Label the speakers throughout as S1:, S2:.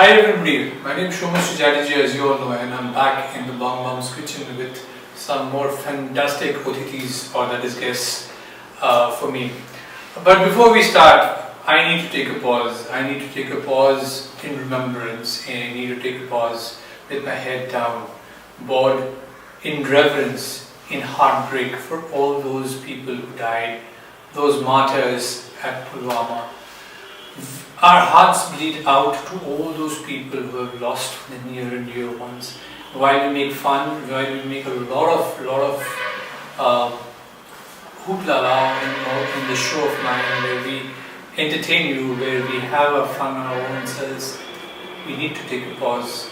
S1: Hi everybody, my name is CHATTERJEE, as you all know, and I'm back in the BONG's kitchen with some more fantastic ATITHIs, or that is guests, for me. But before we start, I need to take a pause. I need to take a pause in remembrance, and I need to take a pause with my head down, bowed in reverence, in heartbreak for all those people who died, those martyrs at Pulwama. Our hearts bleed out to all those people who have lost their near and dear ones. While we make fun, while we make a lot of hoopla in the show of mine, where we entertain you, where we have our fun on our own selves, we need to take a pause.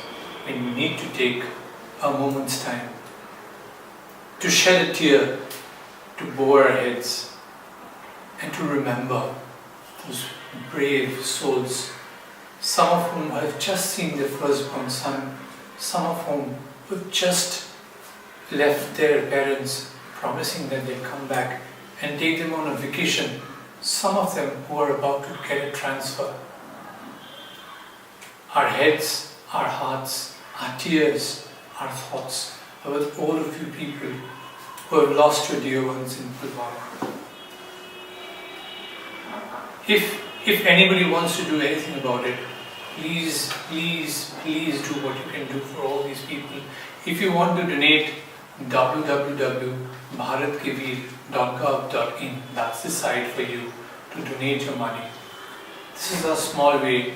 S1: We need to take a moment's time to shed a tear, to bow our heads, and to remember those brave souls, some of whom have just seen their firstborn son, some of whom have just left their parents, promising that they'll come back and take them on a vacation, some of them who are about to get a transfer. Our heads, our hearts, our tears, our thoughts are with all of you people who have lost your dear ones in Pulwama. If anybody wants to do anything about it, please do what you can do for all these people. If you want to donate, www.bharatkevir.gov.in, that's the site for you to donate your money. This is a small way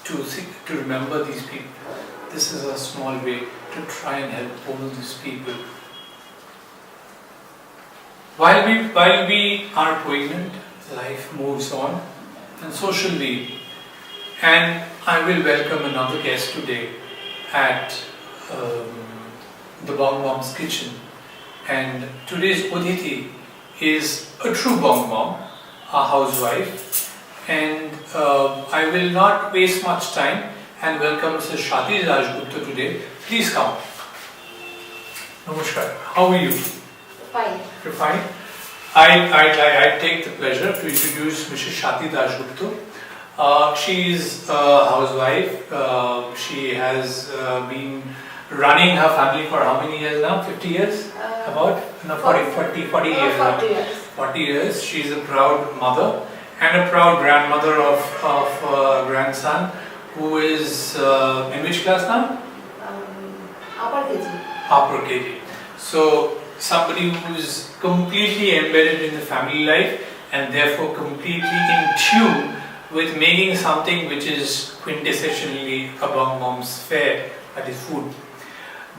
S1: to remember these people. This is a small way to try and help all of these people. While we are poignant, life moves on, and so should we. And I will welcome another guest today at the BONG's kitchen. And today's ATITHI is a true BONG mom, a housewife. And I will not waste much time and welcome Mrs. Shati DASGUPTA today. Please come. Namaskar. How are you?
S2: Fine.
S1: You're fine? I take the pleasure to introduce Mrs. Shati DASGUPTA. She is a housewife. She has been running her family for how many years now? 50 years? About? No, 40 years now.
S2: 40 years.
S1: 40 years. She is a proud mother and a proud grandmother of a grandson who is in which class now?
S2: Upper KG.
S1: Upper KG. So somebody who is completely embedded in the family life and therefore completely in tune with making something which is quintessentially a BONG mom's fare, that is food.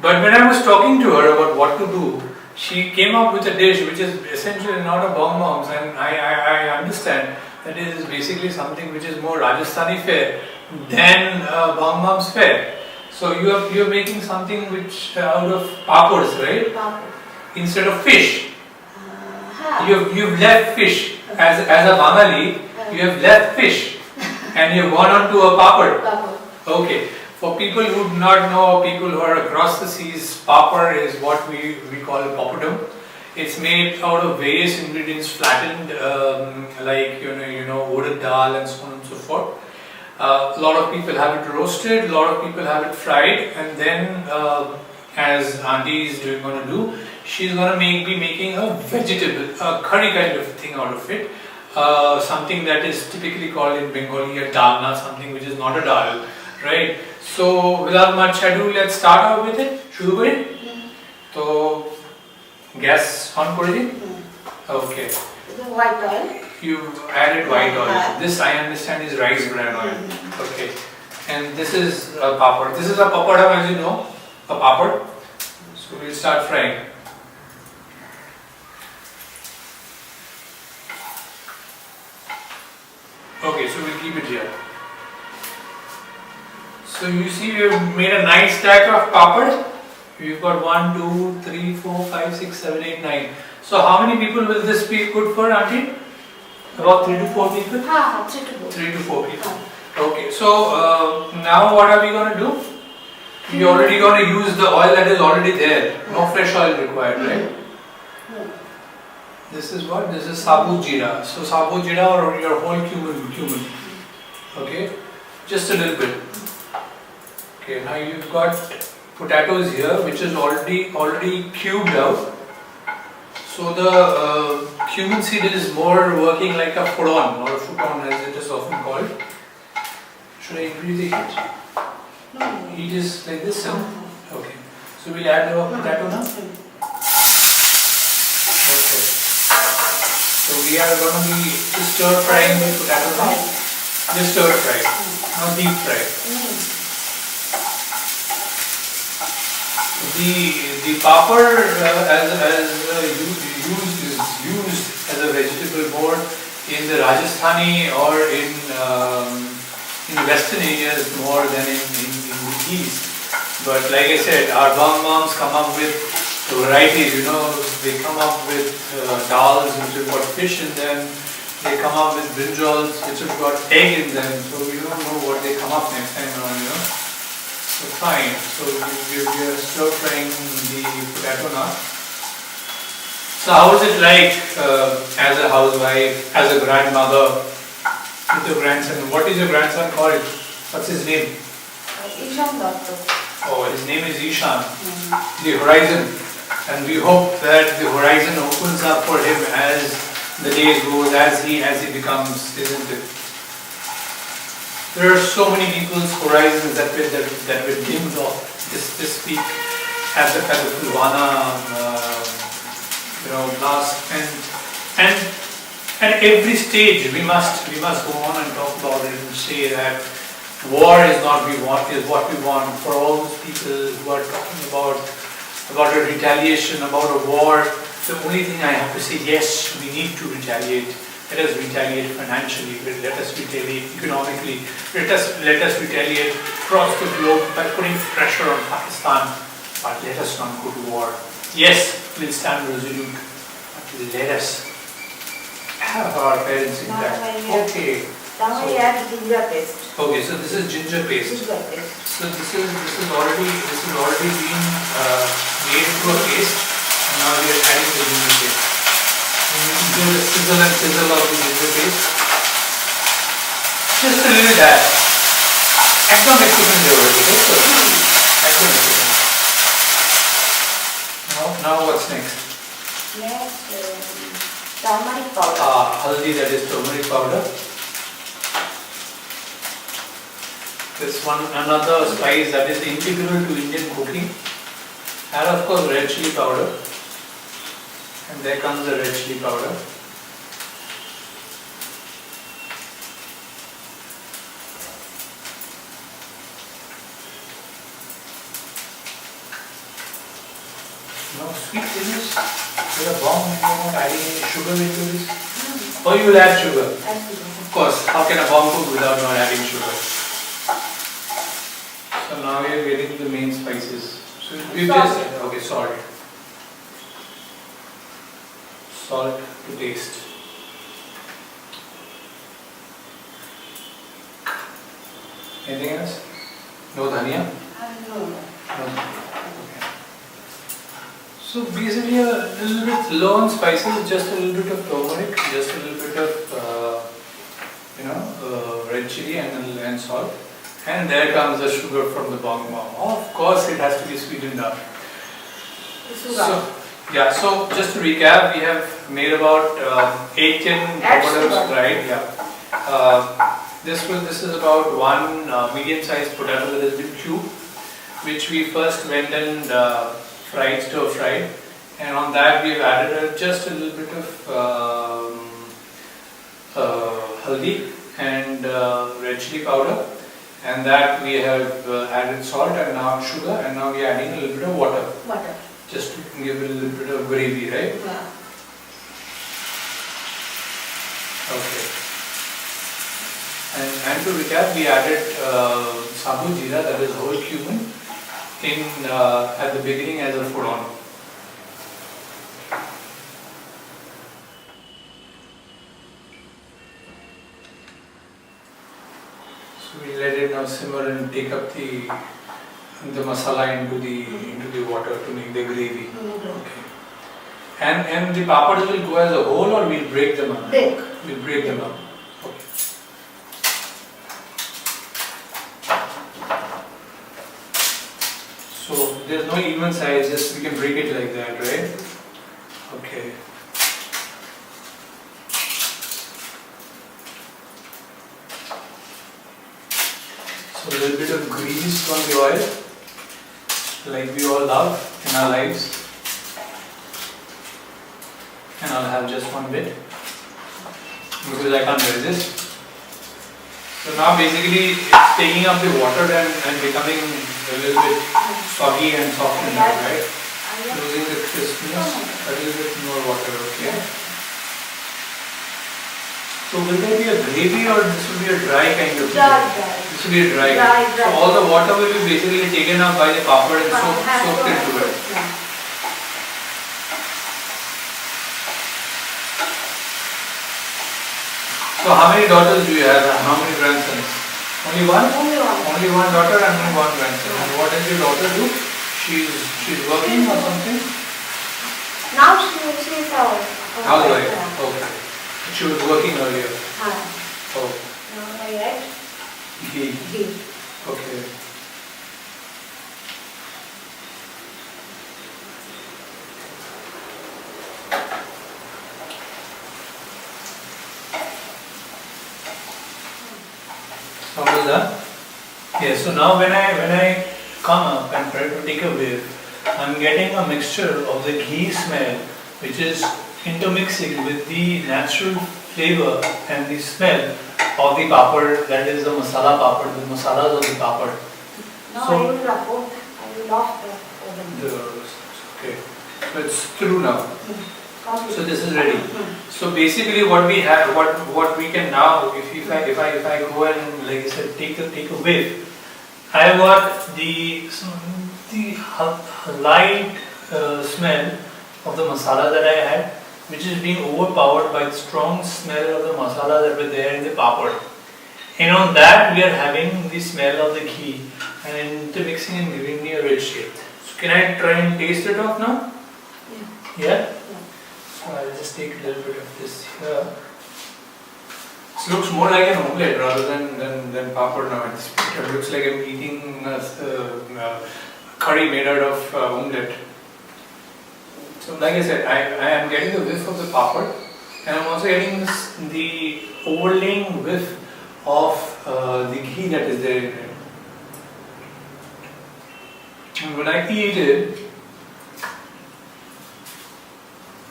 S1: But when I was talking to her about what to do, she came up with a dish which is essentially not a BONG mom's, and I understand that it is basically something which is more Rajasthani fare than BONG mom's fare. So you're making something which out of papers, right?
S2: Papur.
S1: Instead of fish. You've left fish. As a Bengali, you have left fish and you've gone on to a papad. Okay. For people who do not know, people who are across the seas, papad is what we call a Poppadom. It's made out of various ingredients, flattened, like urad dal and so on and so forth. A lot of people have it roasted, a lot of people have it fried, and then as Auntie is going to do, she's going to be making a vegetable, a curry kind of thing out of it. Something that is typically called in Bengali a Dalna, something which is not a dal, right? So without much ado, let's start out with it. Shuru kore? So gas on kore di? Okay.
S2: White oil.
S1: You added white oil. This I understand is rice bran oil. Okay. And this is a papad. This is a Poppadom, as you know, a papad. So we'll start frying. Okay, so we'll keep it here. So you see we have made a nice stack of papad. We've got 1, 2, 3, 4, 5, 6, 7, 8, 9. So how many people will this be good for, Auntie? About 3 to 4 people?
S2: 3 to 4.
S1: 3 to 4 people. Okay, so now what are we going to do? We're already going to use the oil that is already there. No fresh oil required, right? This is what? This is sabut jeera. So sabut jeera or your whole cumin. Okay? Just a little bit. Okay, now you've got potatoes here, which is already cubed out. So the cumin seed is more working like a futon or a futon as it is often called. Should I increase the heat?
S2: No.
S1: Heat is like this, huh? Okay. So we'll add the potato now. Okay. So we are going to be stir frying the potato now. Just stir fry, not deep fry. The papar as used as a vegetable more in the Rajasthani or in western areas more than in the east. But like I said, our Bong moms come up with varieties. You know, they come up with dals which have got fish in them. They come up with brinjals which have got egg in them. So we don't know what they come up next time around. You know. So fine. So we are stir frying the potato now. So how is it like as a housewife, as a grandmother, with your grandson? What is your grandson called? What's his name?
S2: Ishan Doctor.
S1: Oh, his name is Ishan. The horizon. And we hope that the horizon opens up for him as the days goes, as he becomes, isn't it? There are so many people's horizons that were dimmed off this week at the Pulwana blast, and at every stage we must go on and talk about it and say that war is not what we want for all those people who are talking about a retaliation, about a war. The only thing I have to say, yes, we need to retaliate. Let us retaliate financially, let us retaliate economically, let us retaliate across the globe by putting pressure on Pakistan, but let us not go to war. Yes, we'll stand resolute, but let us have our parents in that. Okay.
S2: Now I add ginger paste.
S1: Okay, so this is ginger paste.
S2: Ginger paste.
S1: So this is already been made into a paste, and now we are adding the ginger paste. And you can feel the sizzle of the ginger paste. Just a little that. Ekdom ekdom flavor, okay? So ekdom ekdom. Now what's next?
S2: Next, turmeric powder.
S1: Haldi, that is turmeric powder. This one, another spice that is integral to Indian cooking. And of course red chili powder. And there comes the red chili powder. No sweet goodness. You're a bomb, you're not adding any sugar into this. Or you will add sugar?
S2: Add sugar.
S1: Of course, how can a bomb cook without not adding sugar? So now we are getting to the main spices. So we just, okay, salt. Salt to taste. Anything else? No dhania?
S2: No.
S1: No. Okay. So basically a little bit low on spices, just a little bit of turmeric, just a little bit of red chili and salt. And there comes the sugar from the bong mom. Of course it has to be sweetened up. So just to recap, we have made about 8-10 Poppadoms, right? Yeah. This is about one medium-sized potato that has been cubed, which we first went and stir fried, and on that we have added just a little bit of haldi and red chili powder, and that we have added salt and now sugar, and now we are adding a little bit of water. Just to give it a little bit of gravy, right?
S2: Yeah.
S1: Okay. And to recap, we added sabu jeera, that is whole cumin, in at the beginning as a futon. So we let it now simmer and take up the masala into the water to make the gravy. Okay. And the papads will go as a whole, or we'll break them up? We'll break them up. Okay. there's no even size, just we can break it like that, right? Okay. So a little bit of grease from the oil, like we all love in our lives. And I'll have just one bit because I can't resist. So now basically it's taking up the water and becoming a little bit soggy and softened, right? Losing the crispness, a little bit more water, okay? So will there be a gravy or this will be a dry kind of
S2: Dry.
S1: This will be a dry. So all the water will be basically taken up by the papad and soaked into it. So how many daughters do you have and how many grandsons? Only one? Only one daughter and only one grandson. And what does your daughter do? She's working or something?
S2: Now she's
S1: housewife. Okay. She was working earlier. Oh.
S2: No, not yet.
S1: Ghee.
S2: Ghee.
S1: Okay. Almost done? Yes, so now when I come up and try to take a whiff, I'm getting a mixture of the ghee smell which is intermixing with the natural flavor and the smell of the papad, that is the masala papad, the masalas of the papad.
S2: No,
S1: So,
S2: I will off the oven.
S1: Okay, so it's through now.
S2: Complete.
S1: So this is ready. So basically, what we have, what we can now, if I go and like I said, take a whiff, I have got the light smell of the masala that I had, which is being overpowered by the strong smell of the masala that were there in the papad. And on that, we are having the smell of the ghee and intermixing and giving me a rich shape. So can I try and taste it off now? Yeah. So I'll just take a little bit of this here. This looks more like an omelette rather than papad now. It looks like I'm eating curry made out of omelette. So like I said, I am getting a whiff of the papad and I'm also getting the overlaying whiff of the ghee that is there in it. And when I eat it,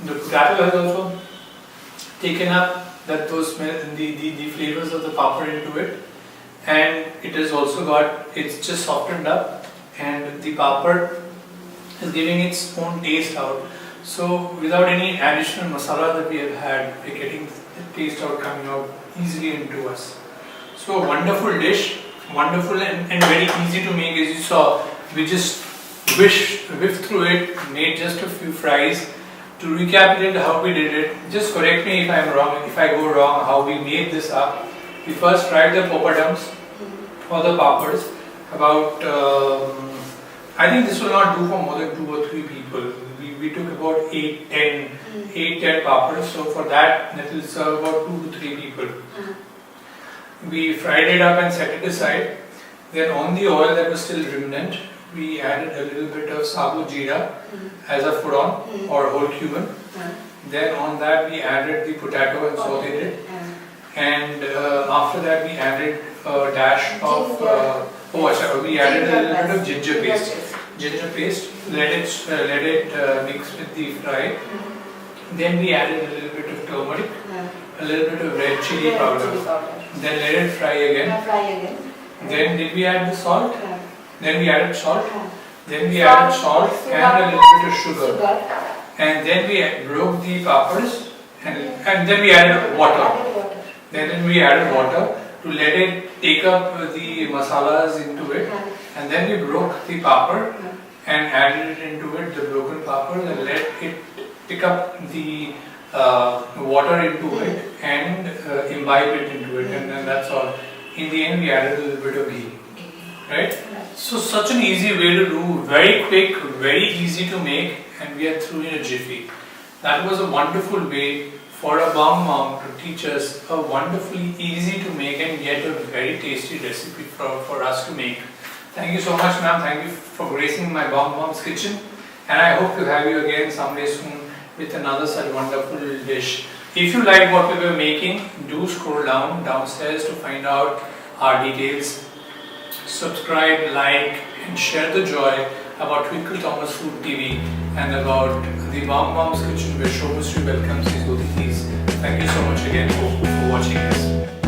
S1: the potato has also taken up those the flavors of the papad into it, and it has also got, it's just softened up, and the papad is giving its own taste out. So without any additional masala that we have had, we're getting the taste out coming out easily into us. So a wonderful dish, wonderful and very easy to make. As you saw, we just whiffed through it, made just a few fries. To recapitulate how we did it, just correct me if I am wrong, if I go wrong, how we made this up. We first fried the poppadoms or the papads. About, I think this will not do for more than 2 or 3 people. We took about 8-10 papads. So for that will serve about 2 to 3 people. We fried it up and set it aside. Then on the oil that was still remnant, we added a little bit of sabu jeera as a furon or whole cumin. Then on that we added the potato and sauteed it. And after that we added a dash of, we added a little bit of ginger paste. Ginger paste, let it mix with the fry. Then we added a little bit of turmeric, a little bit of red chili powder. Then let it fry again. Then did we add the salt? Then we added salt. Then we added salt and a little bit of sugar. And then we broke the papads and then we added water. Then we added water to let it take up the masalas into it. And then we broke the papad and added it into it, the broken papad, and let it pick up the water into it and imbibe it into it. And then that's all. In the end we added a little bit of ghee. Right? So such an easy way to do, very quick, very easy to make, and we are through in a jiffy. That was a wonderful way for a Bong mom to teach us a wonderfully easy to make and yet a very tasty recipe for us to make. Thank you so much, ma'am. Thank you for gracing my Mom's kitchen. And I hope to have you again someday soon with another such wonderful dish. If you like what we were making, do scroll downstairs to find out our details. Subscribe, like, and share the joy about Twinkle Thomas Food TV and about the Mom's Kitchen where SOUMYA'SHREE welcomes his ATITHIs. Thank you so much again for watching this.